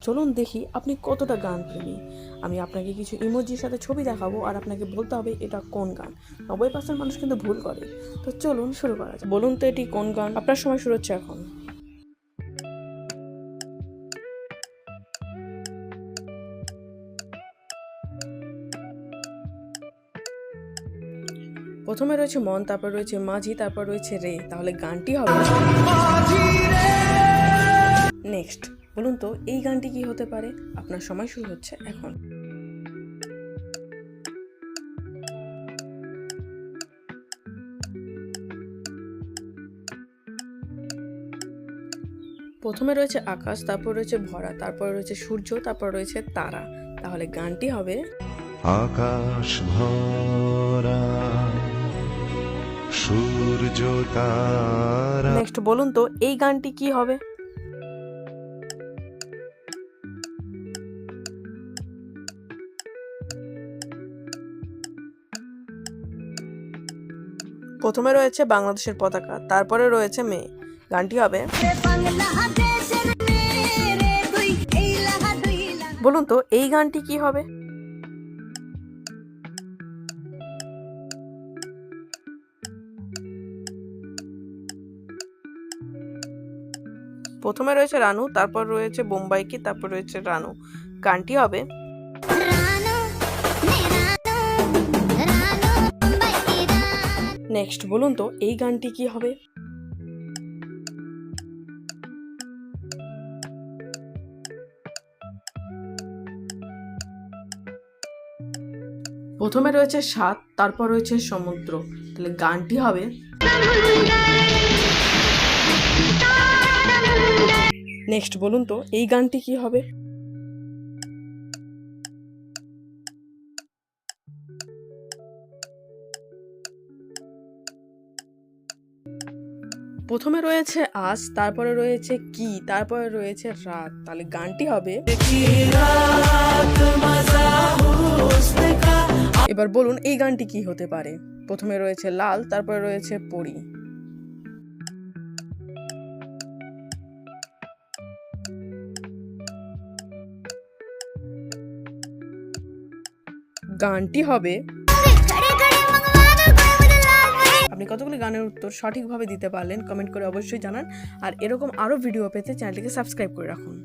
চলুন দেখি আপনি কতটা গান প্রেমী। আমি আপনাকে কিছু ইমোজির সাথে ছবি দেখাবো আর আপনাকে বলতে হবে এটা কোন গান। 90% মানুষ কিন্তু ভুল করে। তো চলুন শুরু করা যাক। বলুন তো এটি কোন গান। আপনার সময় শুরু হচ্ছে এখন। প্রথমে রয়েছে মন, তারপর রয়েছে মাঝি, তারপর রয়েছে রে। তাহলে গানটি হবে নেক্সট। বলুন তো এই গানটি কি হতে পারে। আপনার সময় শুরু হচ্ছে এখন। প্রথমে রয়েছে আকাশ, তারপর রয়েছে ভরা, তারপর রয়েছে সূর্য, তারপর রয়েছে তারা। তাহলে গানটি হবে আকাশ ভরা সূর্য তারা। নেক্সট বলুন তো এই গানটি কি হবে। প্রথমে রয়েছে বাংলাদেশের পতাকা, তারপরে রয়েছে মেয়ে। গানটি হবে বলুন তো এই গানটি কি হবে। প্রথমে রয়েছে রানু, তারপর রয়েছে বোম্বাইকি, তারপর রয়েছে রানু। গানটি হবে নেক্সট। বলুন তো এই গানটি কি হবে। প্রথমে রয়েছে সাত, তারপর রয়েছে সমুদ্র। তাহলে গানটি হবে নেক্সট। বলুন তো এই গানটি কি হবে। প্রথমে রয়েছে আজ, তারপরে রয়েছে কি, তারপরে রয়েছে রাত। তাহলে গানটি হবে এবার বলুন এই গানটি কি হতে পারে। প্রথমে রয়েছে লাল, তারপরে রয়েছে পরি। গানটি হবে আপনি কতগুলি গানের উত্তর সঠিকভাবে দিতে পারলেন কমেন্ট করে অবশ্যই জানান। আর এরকম আরও ভিডিও পেতে চ্যানেলটিকে সাবস্ক্রাইব করে রাখুন।